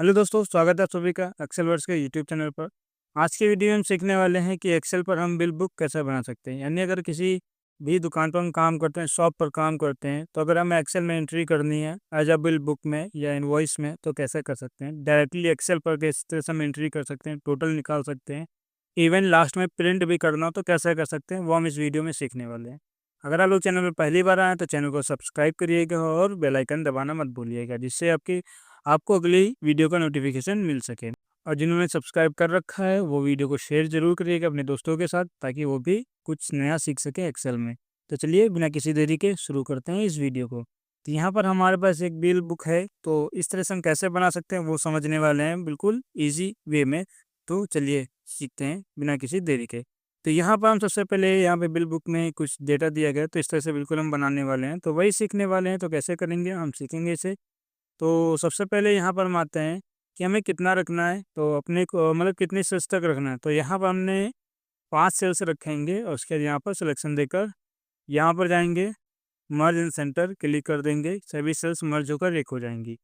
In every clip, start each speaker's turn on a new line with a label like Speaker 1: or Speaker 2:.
Speaker 1: Hello दोस्तों, स्वागत है आप सभी का एक्सेल वर्क्स के यूट्यूब चैनल पर। आज की वीडियो में हम सीखने वाले हैं कि एक्सेल पर हम बिल बुक कैसे बना सकते हैं। यानी अगर किसी भी दुकान पर हम काम करते हैं, शॉप पर काम करते हैं, तो अगर हमें एक्सेल में एंट्री करनी है एज अ बिल बुक में या इनवॉइस में, तो कैसे कर सकते हैं। डायरेक्टली एक्सेल पर किस तरह से हम एंट्री कर सकते हैं, टोटल निकाल सकते हैं, इवन लास्ट में प्रिंट भी करना हो तो कैसे कर सकते हैं, वो हम इस वीडियो में सीखने वाले हैं। अगर आप लोग चैनल पर पहली बार आए हैं तो चैनल को सब्सक्राइब करिएगा और बेल आइकन दबाना मत भूलिएगा, जिससे आपको अगली वीडियो का नोटिफिकेशन मिल सके। और जिन्होंने सब्सक्राइब कर रखा है वो वीडियो को शेयर जरूर करिएगा अपने दोस्तों के साथ, ताकि वो भी कुछ नया सीख सके एक्सेल में। तो चलिए बिना किसी देरी के शुरू करते हैं इस वीडियो को। तो यहाँ पर हमारे पास एक बिल बुक है, तो इस तरह से हम कैसे बना सकते हैं वो समझने वाले हैं बिल्कुल ईजी वे में। तो चलिए सीखते हैं बिना किसी देरी के। तो यहाँ पर हम सबसे पहले यहाँ पे बिल बुक में कुछ डेटा दिया गया है, तो इस तरह से बिल्कुल हम बनाने वाले हैं, तो वही सीखने वाले हैं। तो कैसे करेंगे हम सीखेंगे इसे। तो सबसे पहले यहाँ पर हम आते हैं कि हमें कितना रखना है, तो अपने को मतलब कितनी सेल्स तक रखना है। तो यहाँ पर हमने 5 सेल्स रखेंगे और उसके बाद यहाँ पर सिलेक्शन देकर यहाँ पर जाएंगे, मर्ज इन सेंटर क्लिक कर देंगे, सभी सेल्स मर्ज होकर एक हो जाएंगी।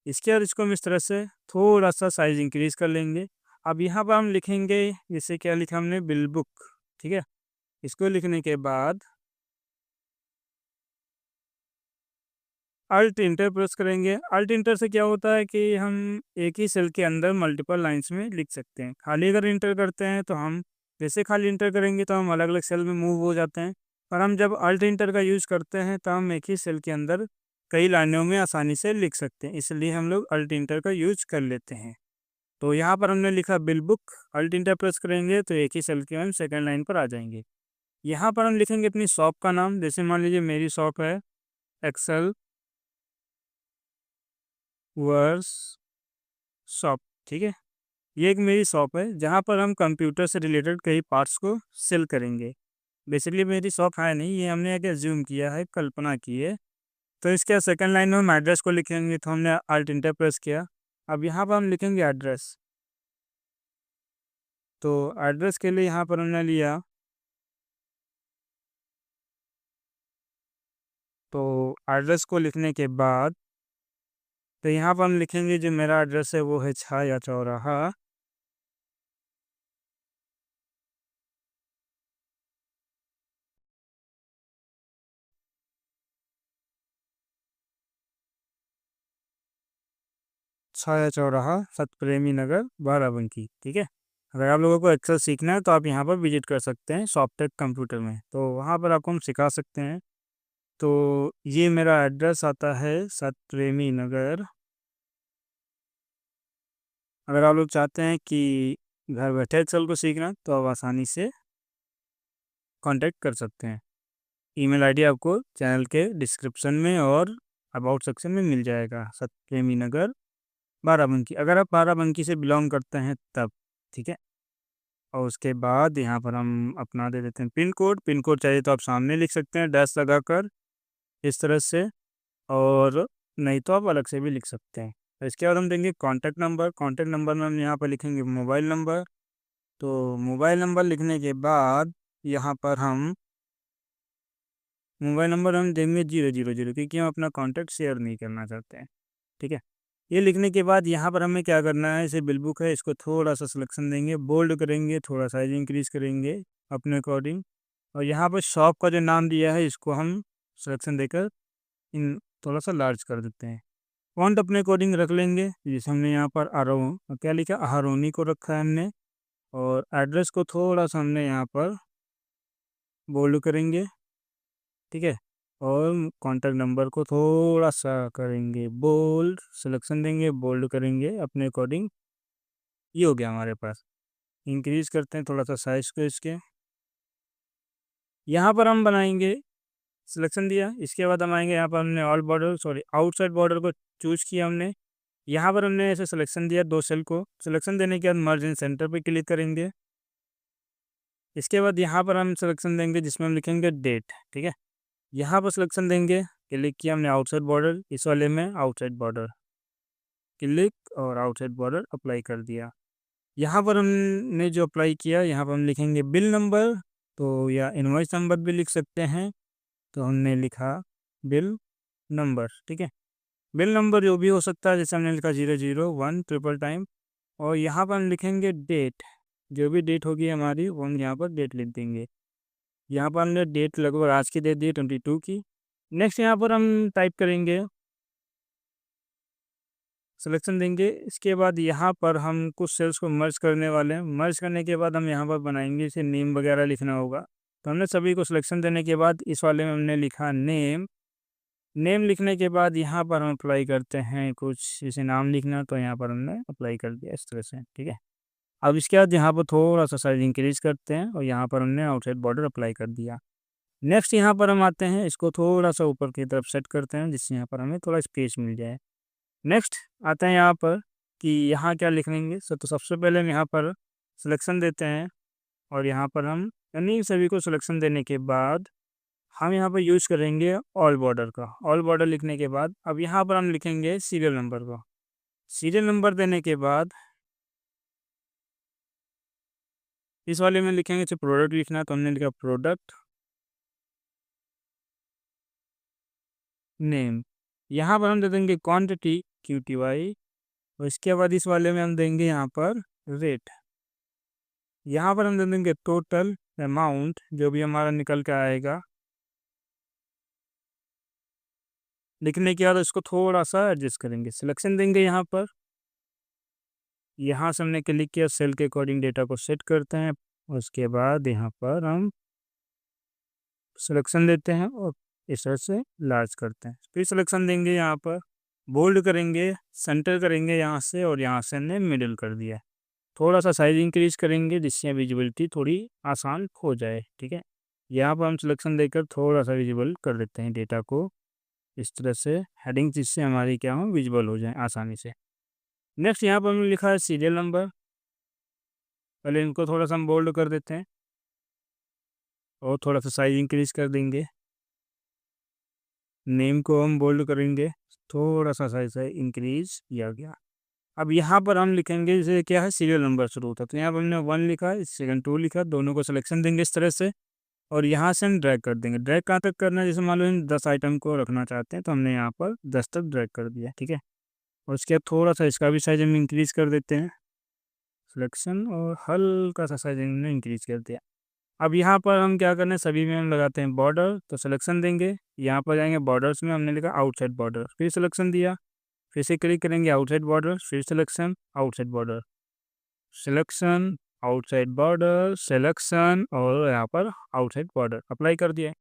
Speaker 1: इसके बाद इसको हम इस तरह से थोड़ा सा साइज इंक्रीज कर लेंगे। अब यहाँ पर हम लिखेंगे, जैसे क्या लिखा हमने, बिल बुक। ठीक है, इसको लिखने के बाद अल्ट इंटर प्रेस करेंगे। अल्ट इंटर से क्या होता है कि हम एक ही सेल के अंदर मल्टीपल लाइंस में लिख सकते हैं। खाली अगर इंटर करते हैं तो हम जैसे खाली इंटर करेंगे तो हम अलग अलग सेल में मूव हो जाते हैं। पर हम जब अल्ट इंटर का यूज़ करते हैं तो हम एक ही सेल के अंदर कई लाइनों में आसानी से लिख सकते हैं, इसलिए हम लोग अल्ट इंटर का यूज कर लेते हैं। तो यहाँ पर हमने लिखा bill book, alt enter press करेंगे तो एक ही सेल के हम सेकेंड लाइन पर आ जाएंगे। यहाँ पर हम लिखेंगे अपनी शॉप का नाम, जैसे मान लीजिए मेरी शॉप है एक्सेल वर्स शॉप। ठीक है, ये एक मेरी शॉप है जहाँ पर हम कंप्यूटर से रिलेटेड कई पार्ट्स को सेल करेंगे। बेसिकली मेरी शॉप है नहीं, ये हमने एक एज्यूम किया है, कल्पना की है। तो इसके सेकंड लाइन में हम एड्रेस को लिखेंगे, तो हमने अल्ट इंटर प्रेस किया। अब यहाँ पर हम लिखेंगे एड्रेस। तो एड्रेस के लिए यहाँ पर हमने लिया, तो एड्रेस को लिखने के बाद तो यहाँ पर हम लिखेंगे जो मेरा एड्रेस है वो है छाया चौराहा, छाया चौराहा, सतप्रेमी नगर, बाराबंकी। ठीक है, अगर आप लोगों को एक्सेल सीखना है तो आप यहाँ पर विजिट कर सकते हैं सॉफ्टेक कंप्यूटर में, तो वहाँ पर आपको हम सिखा सकते हैं। तो ये मेरा एड्रेस आता है सतप्रेमी नगर। अगर आप लोग चाहते हैं कि घर बैठे एक्सेल को सीखना तो आप आसानी से कांटेक्ट कर सकते हैं। ईमेल आईडी आपको चैनल के डिस्क्रिप्शन में और अबाउट सेक्शन में मिल जाएगा। सतप्रेमी नगर, बाराबंकी, अगर आप बाराबंकी से बिलोंग करते हैं तब। ठीक है, और उसके बाद यहाँ पर हम अपना दे देते हैं पिन कोड। पिन कोड चाहिए तो आप सामने लिख सकते हैं डैश लगाकर इस तरह से, और नहीं तो आप अलग से भी लिख सकते हैं। तो इसके बाद हम देंगे कॉन्टैक्ट नंबर। कॉन्टैक्ट नंबर में हम यहाँ पर लिखेंगे मोबाइल नंबर। तो मोबाइल नंबर लिखने के बाद यहाँ पर हम मोबाइल नंबर हम देंगे 000, क्योंकि हम अपना कॉन्टैक्ट शेयर नहीं करना चाहते हैं। ठीक है, ये लिखने के बाद यहाँ पर हमें क्या करना है, इसे बिल बुक है, इसको थोड़ा सा सिलेक्शन देंगे, बोल्ड करेंगे, थोड़ा साइज इंक्रीज करेंगे अपने अकॉर्डिंग। और यहाँ पर शॉप का जो नाम दिया है इसको हम सिलेक्शन देकर इन थोड़ा सा लार्ज कर देते हैं। फॉन्ट अपने अकॉर्डिंग रख लेंगे, जैसे हमने यहाँ पर आरो क्या लिखा, अहारोनी को रखा है हमने। और एड्रेस को थोड़ा सा हमने यहाँ पर बोल्ड करेंगे। ठीक है, और कॉन्टैक्ट नंबर को थोड़ा सा करेंगे बोल्ड, सिलेक्शन देंगे, बोल्ड करेंगे अपने अकॉर्डिंग। ये हो गया हमारे पास। इंक्रीज करते हैं थोड़ा सा साइज को इसके। यहाँ पर हम बनाएंगे, सिलेक्शन दिया, इसके बाद हम आएंगे, यहाँ पर हमने all border sorry outside border को चूज किया हमने। यहाँ पर हमने ऐसे सिलेक्शन दिया, दो सेल को सिलेक्शन देने के बाद मर्ज इन सेंटर पे क्लिक करेंगे। इसके बाद यहाँ पर हम सिलेक्शन देंगे जिसमें हम लिखेंगे डेट। ठीक है, यहाँ पर सिलेक्शन देंगे, क्लिक किया हमने आउटसाइड बॉर्डर, इस वाले में आउटसाइड बॉर्डर क्लिक और आउटसाइड बॉर्डर अप्लाई कर दिया। यहाँ पर हमने जो अप्लाई किया यहाँ पर हम लिखेंगे बिल नंबर, तो या इनवॉइस नंबर भी लिख सकते हैं, तो हमने लिखा बिल नंबर। ठीक है, बिल नंबर जो भी हो सकता है, जैसे हमने लिखा 001 ट्रिपल टाइम, और यहाँ पर हम लिखेंगे डेट, जो भी डेट होगी हमारी वो हम यहाँ पर डेट लिख देंगे। यहाँ पर हमने डेट लगभग आज की दे दी 22 की। नेक्स्ट यहाँ पर हम टाइप करेंगे, सिलेक्शन देंगे। इसके बाद यहाँ पर हम कुछ सेल्स को मर्ज करने वाले हैं। मर्ज करने के बाद हम यहाँ पर बनाएंगे, इसे नेम वगैरह लिखना होगा। तो हमने सभी को सिलेक्शन देने के बाद इस वाले में हमने लिखा नेम। नेम लिखने के बाद यहाँ पर हम अप्लाई करते हैं कुछ, जैसे नाम लिखना, तो यहाँ पर हमने अप्लाई कर दिया इस तरह से, ठीक है। अब इसके बाद यहाँ पर थोड़ा सा साइज इंक्रीज करते हैं और यहाँ पर हमने आउटसाइड बॉर्डर अप्लाई कर दिया। नेक्स्ट यहाँ पर हम आते हैं, इसको थोड़ा सा ऊपर की तरफ सेट करते हैं जिससे यहाँ पर हमें थोड़ा स्पेस मिल जाए। नेक्स्ट आते हैं यहाँ पर कि यहाँ क्या लिख लेंगे। तो सबसे पहले हम यहाँ पर सिलेक्शन देते हैं और यहाँ पर हम यानी सभी को सिलेक्शन देने के बाद हम यहाँ पर यूज़ करेंगे ऑल बॉर्डर का। ऑल बॉर्डर लिखने के बाद अब यहाँ पर हम लिखेंगे सीरियल नंबर का। सीरियल नंबर देने के बाद इस वाले में लिखेंगे, जैसे प्रोडक्ट लिखना है तो हमने लिखा प्रोडक्ट नेम। यहाँ पर हम दे देंगे क्वांटिटी QTY, और इसके बाद इस वाले में हम देंगे यहाँ पर रेट। यहाँ पर हम दे देंगे टोटल अमाउंट, जो भी हमारा निकल के आएगा। लिखने के बाद इसको थोड़ा सा एडजस्ट करेंगे, सिलेक्शन देंगे यहाँ पर। यहाँ से हमने क्लिक किया, सेल के अकॉर्डिंग डेटा को सेट करते हैं। उसके बाद यहाँ पर हम सिलेक्शन देते हैं और इस तरह से लार्ज करते हैं। फिर सिलेक्शन देंगे, यहाँ पर बोल्ड करेंगे, सेंटर करेंगे यहाँ से, और यहाँ से हमने मिडिल कर दिया। थोड़ा सा साइज इंक्रीज करेंगे जिससे विजिबिलिटी थोड़ी आसान हो जाए, ठीक है। यहाँ पर हम सिलेक्शन देकर थोड़ा सा विजिबल कर देते हैं डेटा को इस तरह से, हेडिंग जिससे हमारी क्या हो विजिबल हो जाए आसानी से। नेक्स्ट यहाँ पर हमने लिखा है सीरियल नंबर। पहले इनको थोड़ा सा हम बोल्ड कर देते हैं और थोड़ा सा साइज इंक्रीज कर देंगे। नेम को हम बोल्ड करेंगे, थोड़ा सा साइज इंक्रीज किया गया। अब यहाँ पर हम लिखेंगे, जैसे क्या है सीरियल नंबर शुरू होता है, तो यहाँ पर हमने 1 लिखा है, सेकंड 2 लिखा, दोनों को सिलेक्शन देंगे इस तरह से, और यहाँ से हम ड्रैग कर देंगे। ड्रैग कहाँ तक करना है, जैसे मान लो हम 10 आइटम को रखना चाहते हैं तो हमने यहाँ पर 10 तक ड्रैग कर दिया, ठीक है। और उसके बाद थोड़ा सा इसका भी साइज हम इंक्रीज कर देते हैं, सिलेक्शन, और हल्का सा साइज हमने इंक्रीज कर दिया। अब यहाँ पर हम क्या करना है, सभी में हम लगाते हैं बॉर्डर, तो सिलेक्शन देंगे। यहाँ पर जाएंगे बॉर्डर्स में, हमने लिखा आउटसाइड बॉर्डर, फिर सिलेक्शन दिया, फिर से क्लिक करेंगे आउटसाइड बॉर्डर, फिर selection, outside border, selection, outside border, selection, और यहाँ पर आउटसाइड बॉर्डर अप्लाई कर दिया।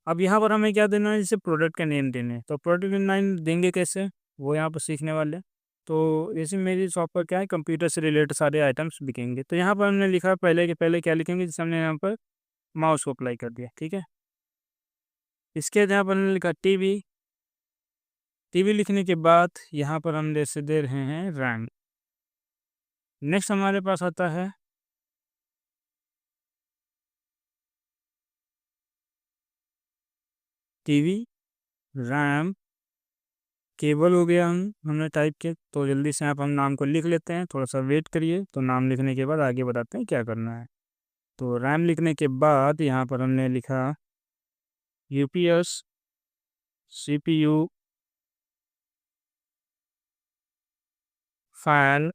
Speaker 1: अब यहाँ पर हमें क्या देना है, जैसे प्रोडक्ट का नेम देने हैं, तो प्रोडक्ट का नेम देंगे कैसे, वो यहाँ पर सीखने वाले हैं। तो जैसे मेरी शॉप पर क्या है, कंप्यूटर से रिलेटेड सारे आइटम्स बिकेंगे, तो यहाँ पर हमने लिखा पहले के पहले क्या लिखेंगे, जैसे हमने यहाँ पर माउस को अप्लाई कर दिया, ठीक है। इसके बाद यहाँ पर हमने लिखा टीवी। टीवी लिखने के बाद यहाँ पर हम जैसे दे रहे हैं रैम। नेक्स्ट हमारे पास आता है टीवी, रैम, केबल हो गया। हमने टाइप किया, तो जल्दी से यहाँ पर हम नाम को लिख लेते हैं, थोड़ा सा वेट करिए। तो नाम लिखने के बाद आगे बताते हैं क्या करना है। तो रैम लिखने के बाद यहाँ पर हमने लिखा UPS, CPU, file,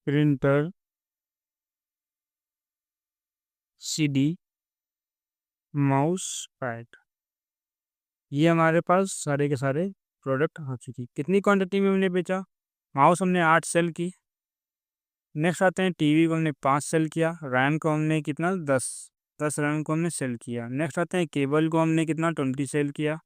Speaker 1: printer, CD, mouse pad. ये हमारे पास सारे के सारे प्रोडक्ट आ चुकी। कितनी क्वांटिटी में हमने बेचा, माउस हमने 8 सेल की। नेक्स्ट आते हैं टीवी को हमने 5 सेल किया, रैम को हमने कितना 10 रैम को हमने सेल किया। नेक्स्ट आते हैं केबल को हमने कितना 20 सेल किया।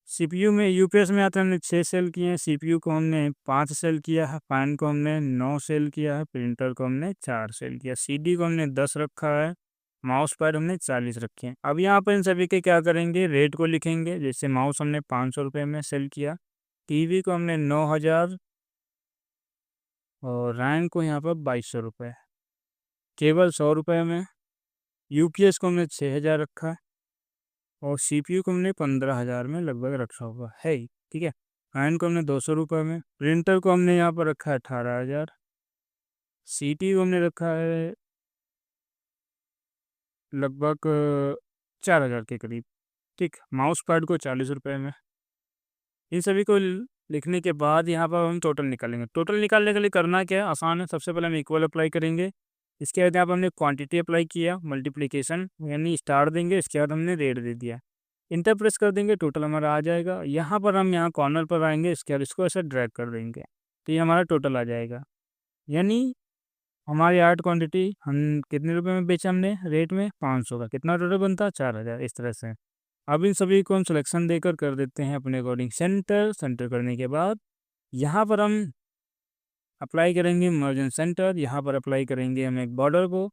Speaker 1: CPU में UPS में आते हैं हमने 6 सेल किए हैं, CPU को हमने 5 सेल किया है, फैन को हमने 9 सेल किया है, प्रिंटर को हमने 4 सेल किया, CD को हमने 10 रखा है, माउस पैड हमने 40 रखे हैं। अब यहाँ पर इन सभी के क्या करेंगे, रेट को लिखेंगे। जैसे माउस हमने 500 रुपये में सेल किया, टीवी को हमने 9000, और रैम को यहाँ पर 2200 रुपये, केबल 100 रुपये में, UPS को हमने 6000 रखा है, और CPU को हमने 15,000 में लगभग रखा हुआ है, ठीक है। फैन को हमने 200 रुपये में, प्रिंटर को हमने यहाँ पर रखा है 18,000, CD को हमने रखा है लगभग 4,000 के करीब। ठीक, माउस पैड को 40 रुपये में। इन सभी को लिखने के बाद यहाँ पर हम टोटल निकालेंगे। टोटल निकालने के लिए करना क्या है, आसान है। सबसे पहले हम इक्वल अप्लाई करेंगे। इसके बाद यहाँ पर हमने क्वांटिटी अप्लाई किया, मल्टीप्लिकेशन यानी स्टार देंगे। इसके बाद हमने रेट दे दिया, इंटर प्रेस कर देंगे, टोटल हमारा आ जाएगा। यहाँ पर हम यहाँ कॉर्नर पर आएंगे, इसके बाद इसको ऐसे ड्रैग कर देंगे तो ये हमारा टोटल आ जाएगा। यानी हमारी आर्ट क्वांटिटी हम कितने रुपए में बेचा हमने, रेट में 500 का, कितना टोटल बनता है 4,000। इस तरह से अब इन सभी को हम सिलेक्शन देकर कर देते हैं अपने अकॉर्डिंग सेंटर। सेंटर करने के बाद यहाँ पर हम अप्लाई करेंगे मर्जन सेंटर। यहाँ पर अप्लाई करेंगे हम एक बॉर्डर को,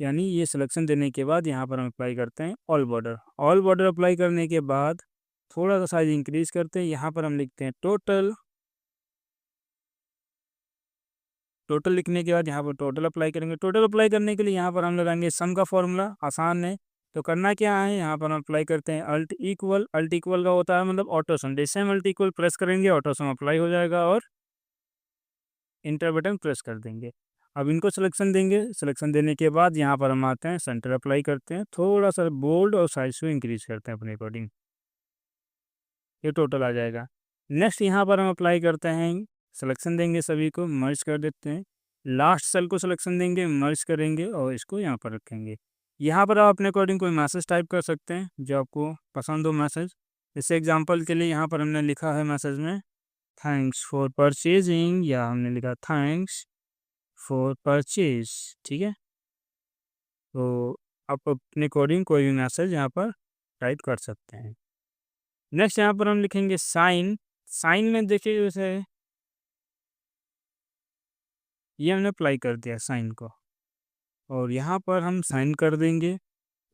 Speaker 1: यानी ये सिलेक्शन देने के बाद यहाँ पर हम अप्लाई करते हैं all border. All border apply करने के बाद थोड़ा सा साइज इंक्रीज करते हैं। यहाँ पर हम लिखते हैं टोटल। टोटल लिखने के बाद यहाँ पर टोटल अप्लाई करेंगे। टोटल अप्लाई करने के लिए यहाँ पर हम लगाएंगे सम का फॉर्मूला, आसान है। तो करना क्या है, यहाँ पर हम अप्लाई करते हैं अल्ट इक्वल। अल्ट इक्वल का होता है मतलब ऑटो सम। जैसे हम अल्ट इक्वल प्रेस करेंगे ऑटो सम अप्लाई हो जाएगा और इंटर बटन प्रेस कर देंगे। अब इनको सिलेक्शन देंगे। सिलेक्शन देने के बाद यहाँ पर हम आते हैं सेंटर अप्लाई करते हैं, थोड़ा सा बोल्ड और साइज को इंक्रीज करते हैं अपने अकॉर्डिंग, ये टोटल आ जाएगा। नेक्स्ट यहाँ पर हम अप्लाई करते हैं, सिलेक्शन देंगे, सभी को मर्ज कर देते हैं। लास्ट सेल को सिलेक्शन देंगे, मर्ज करेंगे और इसको यहाँ पर रखेंगे। यहाँ पर आप अपने अकॉर्डिंग कोई मैसेज टाइप कर सकते हैं जो आपको पसंद हो मैसेज। जैसे एग्जांपल के लिए यहाँ पर हमने लिखा है मैसेज में थैंक्स फॉर परचेजिंग, या हमने लिखा थैंक्स फॉर परचेज। ठीक है, तो आप अपने अकॉर्डिंग कोई भी मैसेज यहाँ पर टाइप कर सकते हैं। नेक्स्ट यहाँ पर हम लिखेंगे साइन। साइन में देखिए जैसे ये हमने अप्लाई कर दिया साइन को, और यहाँ पर हम साइन कर देंगे।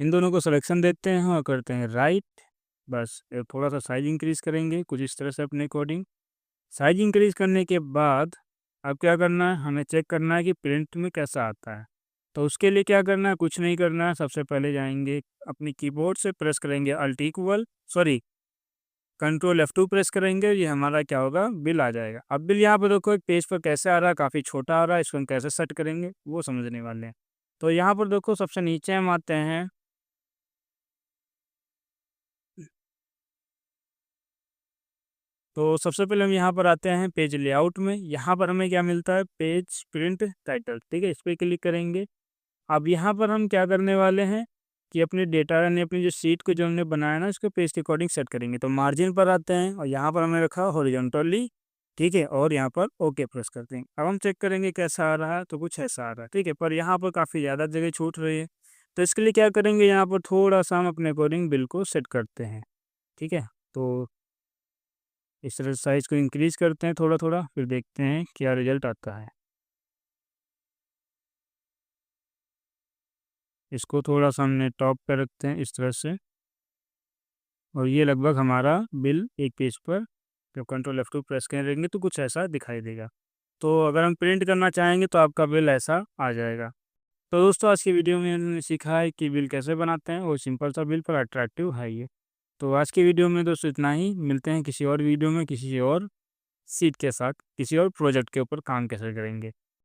Speaker 1: इन दोनों को सिलेक्शन देते हैं और करते हैं राइट। बस थोड़ा सा साइज इंक्रीज करेंगे कुछ इस तरह से अपने अकॉर्डिंग। साइज इंक्रीज करने के बाद अब क्या करना है, हमें चेक करना है कि प्रिंट में कैसा आता है। तो उसके लिए क्या करना है, कुछ नहीं करना है। सबसे पहले जाएंगे अपनी कीबोर्ड से प्रेस करेंगे alt equal sorry control F2 press करेंगे, ये हमारा क्या होगा, बिल आ जाएगा। अब बिल यहाँ पर देखो एक पेज पर कैसे आ रहा है, काफ़ी छोटा आ रहा है। इसको हम कैसे सेट करेंगे वो समझने वाले हैं। तो यहाँ पर देखो सबसे नीचे हम आते हैं, तो सबसे पहले हम यहाँ पर आते हैं पेज लेआउट में। यहाँ पर हमें क्या मिलता है, पेज प्रिंट टाइटल। ठीक है, इस पर क्लिक करेंगे। अब यहाँ पर हम क्या करने वाले हैं कि अपने डेटा यानी अपनी जो सीट को जो हमने बनाया ना उसको पेज के अकॉर्डिंग सेट करेंगे। तो मार्जिन पर आते हैं और यहाँ पर हमने रखा हॉरिजॉन्टली। ठीक है, और यहाँ पर ओके प्रेस करते हैं। अब हम चेक करेंगे कैसा आ रहा है, तो कुछ ऐसा आ रहा है। ठीक है, पर यहाँ पर काफ़ी ज़्यादा जगह छूट रही है। तो इसके लिए क्या करेंगे, यहाँ पर थोड़ा सा हम अपने अकॉर्डिंग बिल को सेट करते हैं। ठीक है, तो इस तरह साइज़ को इंक्रीज़ करते हैं थोड़ा थोड़ा, फिर देखते हैं क्या रिजल्ट आता है। इसको थोड़ा सा हमने टॉप पे रखते हैं इस तरह से, और ये लगभग हमारा बिल एक पेज पर जब कंट्रोल F2 प्रेस करेंगे तो कुछ ऐसा दिखाई देगा। तो अगर हम प्रिंट करना चाहेंगे तो आपका बिल ऐसा आ जाएगा। तो दोस्तों आज की वीडियो में हमने सीखा है कि बिल कैसे बनाते हैं, और सिंपल सा बिल पर अट्रैक्टिव है ये। तो आज की वीडियो में दोस्तों इतना ही। मिलते हैं किसी और वीडियो में किसी और सीट के साथ, किसी और प्रोजेक्ट के ऊपर काम कैसे करेंगे।